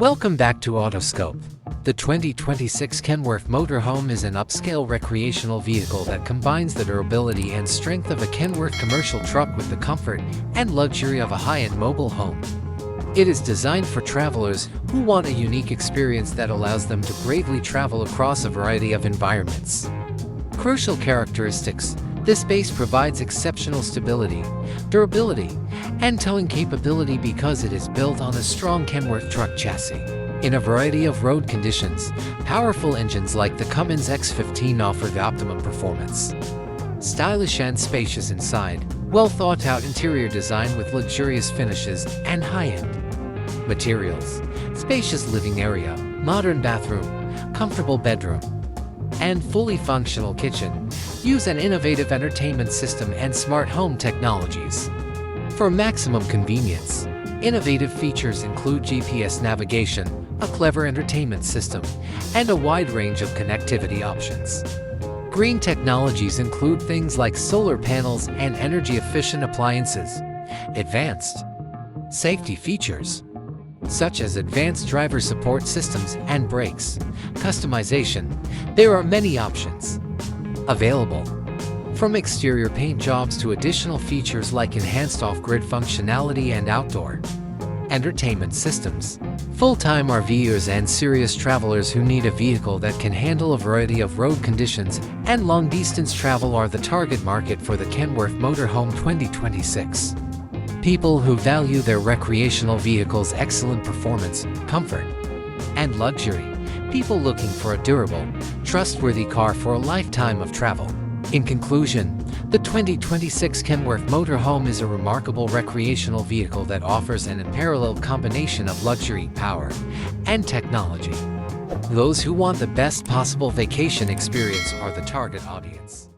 Welcome back to Autoscope. The 2026 Kenworth Motorhome is an upscale recreational vehicle that combines the durability and strength of a Kenworth commercial truck with the comfort and luxury of a high-end mobile home. It is designed for travelers who want a unique experience that allows them to bravely travel across a variety of environments. Crucial characteristics: this base provides exceptional stability, durability, and towing capability because it is built on a strong Kenworth truck chassis. In a variety of road conditions, powerful engines like the Cummins X15 offer the optimum performance. Stylish and spacious inside, well-thought-out interior design with luxurious finishes and high-end materials. Spacious living area, modern bathroom, comfortable bedroom, and fully functional kitchen. Use an innovative entertainment system and smart home technologies. For maximum convenience, innovative features include GPS navigation, a clever entertainment system, and a wide range of connectivity options. Green technologies include things like solar panels and energy-efficient appliances. Advanced safety features, such as advanced driver support systems and brakes. Customization: there are many options available, from exterior paint jobs to additional features like enhanced off-grid functionality and outdoor entertainment systems. Full-time RVers and serious travelers who need a vehicle that can handle a variety of road conditions and long-distance travel are the target market for the Kenworth Motorhome 2026. People who value their recreational vehicle's excellent performance, comfort, and luxury. People looking for a durable, trustworthy car for a lifetime of travel. In conclusion, the 2026 Kenworth Motorhome is a remarkable recreational vehicle that offers an unparalleled combination of luxury, power, and technology. Those who want the best possible vacation experience are the target audience.